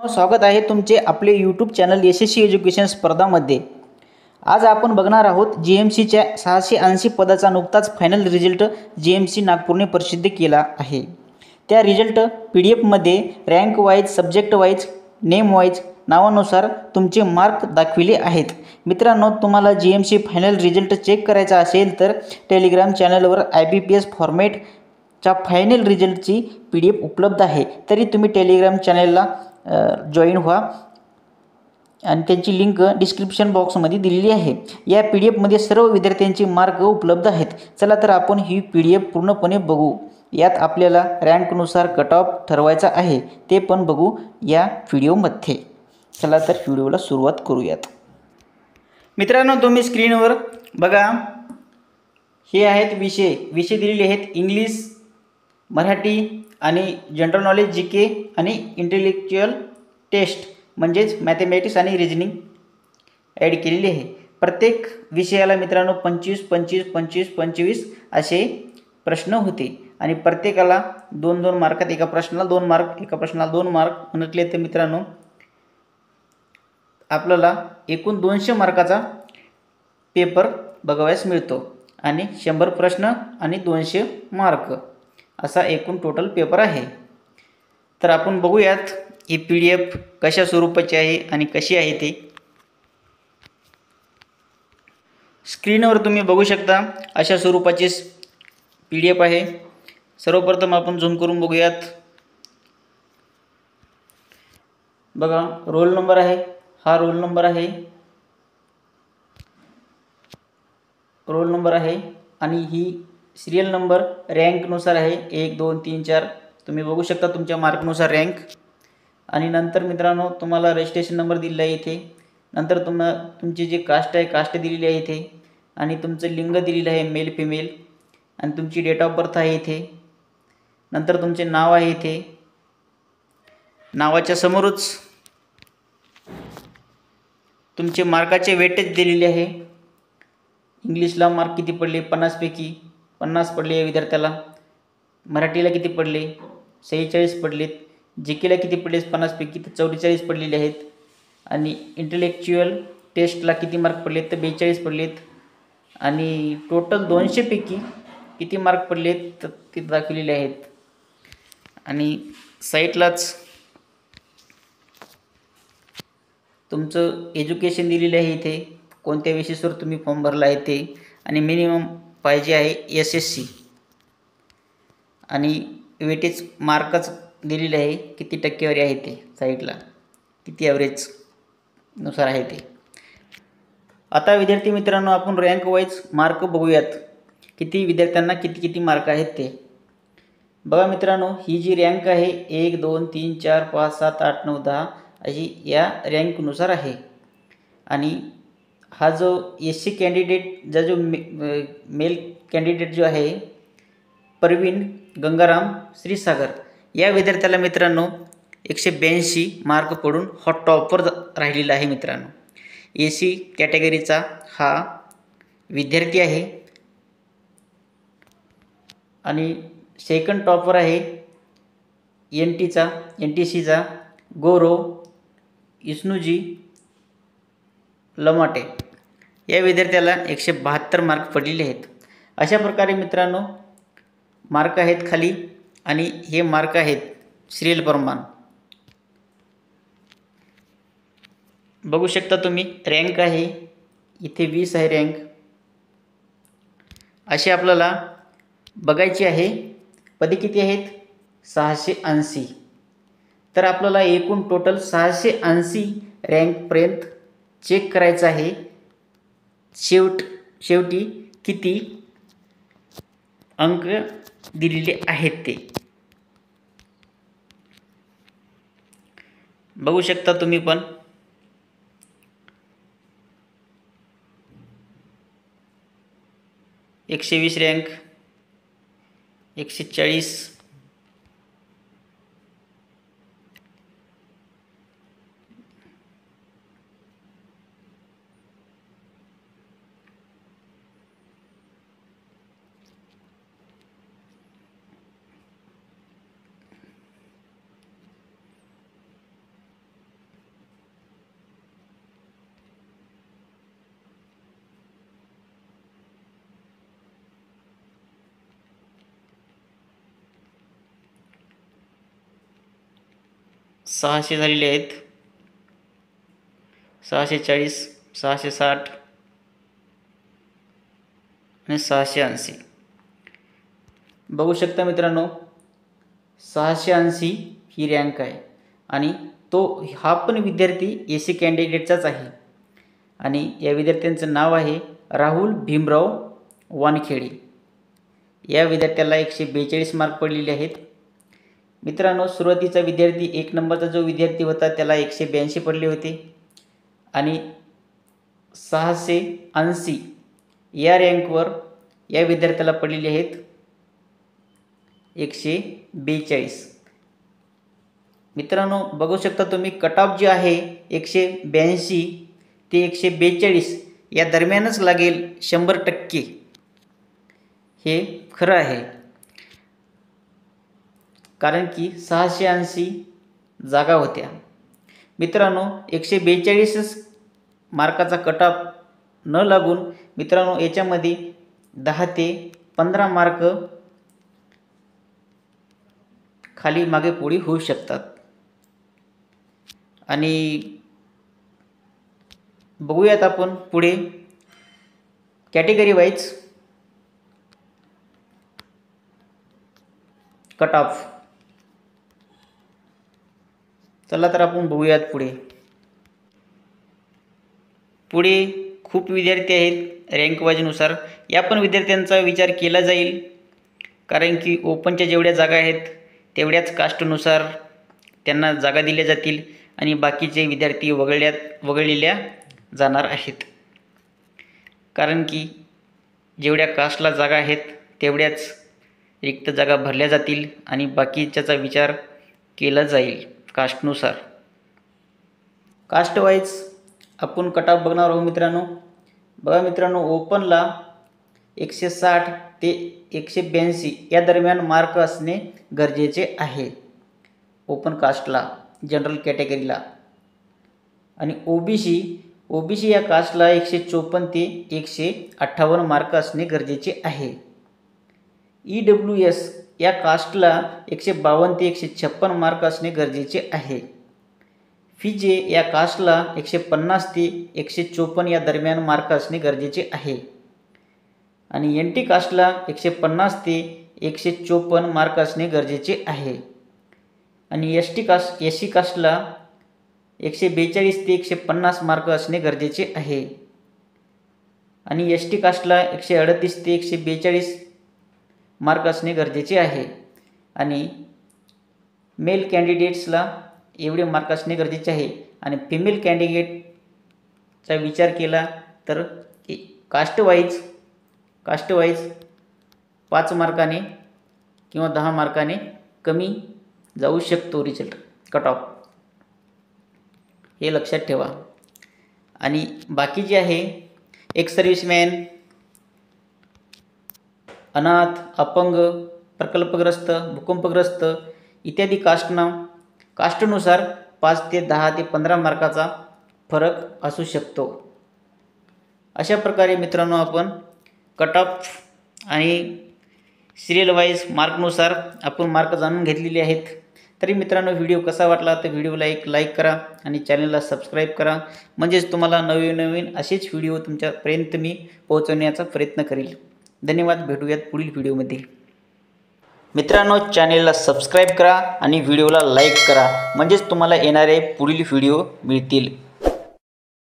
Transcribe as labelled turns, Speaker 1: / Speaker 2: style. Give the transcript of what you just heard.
Speaker 1: स्वागत आहे तुमचे आपले यूट्यूब चॅनल यशस्वी एज्युकेशन स्पर्धामध्ये। आज आपण बघणार आहोत जीएमसीच्या 680 पदाचा नुकताच फायनल रिझल्ट जीएमसी नागपूरने प्रसिद्ध केला आहे। त्या रिझल्ट PDF मध्ये rank wise, subject wise, name wise नावानुसार तुमचे मार्क दाखविले आहेत। मित्रांनो, तुम्हाला जीएमसी फायनल रिझल्ट चेक करायचा असेल तर टेलिग्राम चॅनलवर IBPS फॉर्मॅट चा फायनल रिझल्टची PDF उपलब्ध आहे। तरी तुम्ही टेलिग्राम चॅनलला जॉईन व्हा आणि त्यांची लिंक डिस्क्रिप्शन बॉक्समध्ये दिलेली आहे। या PDF मध्ये सर्व विद्यार्थ्यांचे मार्क उपलब्ध आहेत। चला तर आपण ही PDF पूर्णपणे बघू। यात आपल्याला रँकनुसार कट ऑफ ठरवायचा आहे, ते पण बघू या व्हिडिओमध्ये। चला तर व्हिडिओला सुरुवात करूयात। मित्रांनो, तुम्ही स्क्रीनवर बघा, हे आहेत विषय दिलेले आहेत इंग्लिश, मराठी आणि जनरल नॉलेज, GK आणि इंटेलेक्चुअल टेस्ट म्हणजेच मॅथमॅटिक्स आणि रिजनिंग ॲड केलेली आहे। प्रत्येक विषयाला मित्रांनो 25 25 25 25 असे प्रश्न होते आणि प्रत्येकाला 2-2 मार्कात, एका प्रश्नाला 2 मार्क, एका प्रश्नाला 2 मार्क म्हटले तर मित्रांनो आपल्याला एकूण 200 मार्काचा पेपर बघावयास मिळतो आणि 100 प्रश्न आणि 200 मार्क असा एकूण टोटल पेपर आहे। तर आपण बघूयात ही PDF कशा स्वरूपाची आहे आणि कशी आहे ते। स्क्रीनवर तुम्ही बघू शकता अशा स्वरूपाची PDF आहे। सर्वप्रथम आपण झूम करून बघूयात। बघा, रोल नंबर आहे, हा रोल नंबर आहे आणि ही सिरियल नंबर रँकनुसार आहे, 1 2 3 4 तुम्ही बघू शकता तुमच्या मार्कनुसार रँक। आणि नंतर मित्रांनो तुम्हाला रजिस्ट्रेशन नंबर दिलेला आहे इथे। नंतर तुमची जी कास्ट आहे, कास्ट दिलेली आहे इथे आणि तुमचं लिंग दिलेलं आहे, मेल फिमेल, आणि तुमची डेट ऑफ बर्थ आहे इथे। नंतर तुमचे नाव आहे इथे, नावाच्या समोरच तुमचे मार्काचे वेटेज दिलेले आहे। इंग्लिशला मार्क किती पडले, 50 पैकी 50 पडले विद्यार्थ्याला। मराठीला किती पडले, 46 पडलेत। GKला किती पडले, 50 पैकी 44 पडलेले आहेत। आणि इंटेलेक्चुअल टेस्टला किती मार्क पडलेत तर 42 पडलेत। आणि टोटल 200 पैकी किती मार्क पडलेत तर ते दाखवलेले आहेत। आणि साईटलाच तुमचं एज्युकेशन दिलेलं आहे इथे, कोणत्या बेसिसवर तुम्ही फॉर्म भरला आहे ते, आणि मिनिमम पाहिजे आहे SSC, आणि वेटेज मार्कच दिलेले आहे, किती टक्केवारी आहे ते साईटला, किती ॲव्हरेज नुसार आहे ते। आता विद्यार्थी मित्रांनो आपण रँक वाईज मार्क बघूयात, किती विद्यार्थ्यांना किती मार्क आहेत ते। बघा मित्रांनो, ही जी रँक आहे 1 2 3 4 5 7 8 9 10 अशी या रँकनुसार आहे। आणि हा जो SC कॅन्डिडेट जो मेल कॅन्डिडेट जो आहे, परवीन गंगाराम श्रीसागर, या विद्यार्थ्याला मित्रांनो 182 मार्क पडून हॉट टॉपर राहिलेला आहे। मित्रांनो, AC कॅटेगरीचा हा विद्यार्थी आहे आणि सेकंड टॉपर आहे NTCचा गौरव इस्नुजी लमाटे, या विद्यार्थ्याला 172 मार्क पडलेले आहेत। अशा प्रकारे मित्रांनो मार्क आहेत खाली, आणि हे मार्क आहेत सिरियल प्रमाण बघू शकता तुम्ही। रँक आहे इथे 20 आहे रँक, अशी आपल्याला बघायची आहे। पदे किती आहेत, 680। तर आपल्याला एकूण टोटल 680 रँकपर्यंत चेक करायचं आहे। शेवटी किती अंक दिलेले आहेत ते बघू शकता तुम्ही पण। एकशे 120 रँक, 140, 600 झालेले आहेत, 640, 660 आणि 680. बघू शकता मित्रांनो, 680 ही रँक आहे आणि हा पण विद्यार्थी AC कॅन्डिडेटचाच आहे आणि या विद्यार्थ्यांचं नाव आहे राहुल भीमराव वानखेडे. या विद्यार्थ्याला 142 मार्क पडलेले आहेत. मित्रांनो, सुरुवातीचा विद्यार्थी 1 नंबरचा जो विद्यार्थी होता त्याला 182 पडले होते आणि 680 या रँकवर या विद्यार्थ्याला पडलेले आहेत 142. मित्रांनो, बघू शकता तुम्ही, कट ऑफ जे आहे 182 ते 142 या दरम्यानच लागेल 100%. हे खरं आहे, कारण की 680 जागा होत्या. मित्रांनो, 142 मार्काचा कट ऑफ न लागून मित्रांनो याच्यामध्ये 10 ते 15 मार्क खाली मागे पुढे होऊ शकतात. आणि बघूयात आपण पुढे कॅटेगरी वाईज कट ऑफ. चला तर आपण बघूयात पुढे खूप विद्यार्थी आहेत रँक वाईजनुसार. या पण विद्यार्थ्यांचा विचार केला जाईल, कारण की ओपनच्या जेवढ्या जागा आहेत तेवढ्याच कास्टनुसार त्यांना जागा दिल्या जातील आणि बाकीचे विद्यार्थी वगळलेल्या जाणार आहेत. कारण की जेवढ्या कास्टला जागा आहेत तेवढ्याच रिक्त जागा भरल्या जातील आणि बाकीच्याचा विचार केला जाईल कास्टनुसार. कास्ट वाईज आपण कट ऑफ बघणार आहोत मित्रांनो. बघा मित्रांनो, ओपनला 160 ते 182 या दरम्यान मार्क असणे गरजेचे आहे ओपन कास्टला, जनरल कॅटेगरीला. आणि ओबीसी या कास्टला 154 ते 158 मार्क असणे गरजेचे आहे. EWS या कास्टला 152 ते 156 मार्क असणे गरजेचे आहे. फिजे या कास्टला 150 ते 154 या दरम्यान मार्क असणे गरजेचे आहे. आणि NT कास्टला 150 ते 154 मार्क असणे गरजेचे आहे. आणि SC कास्टला 142 ते 150 मार्क असणे गरजेचे आहे. आणि ST कास्टला 138 ते 142 मार्क असणे गरजेचे आहे. आणि मेल कॅन्डिडेट्सला एवढे मार्क असणे गरजेचे आहे. आणि फिमेल कॅन्डिडेटचा विचार केला तर कास्ट वाईज 5 मार्काने किंवा 10 मार्काने कमी जाऊ शकतो रिझल्ट कट ऑफ, हे लक्षात ठेवा. आणि बाकी जे आहे एक्स सर्व्हिसमॅन, अनाथ, अपंग, प्रकल्पग्रस्त, भूकंपग्रस्त इत्यादी कास्टनुसार 5 ते 10 ते 15 मार्काचा फरक असू शकतो. अशा प्रकारे मित्रांनो आपण कट ऑफ आणि सिरियल वाईज मार्कनुसार आपण मार्क जाणून घेतलेले आहेत. तरी मित्रांनो, व्हिडिओ कसा वाटला तर व्हिडिओला एक लाईक करा आणि चॅनलला सबस्क्राईब करा, म्हणजेच तुम्हाला नवीन असेच व्हिडिओ तुमच्यापर्यंत मी पोहोचवण्याचा प्रयत्न करेल. धन्यवाद. भेटूयात पुढील व्हिडिओमध्ये. मित्रांनो, चॅनलला सबस्क्राईब करा आणि व्हिडिओला लाईक करा, म्हणजेच तुम्हाला येणारे पुढील व्हिडिओ मिळतील.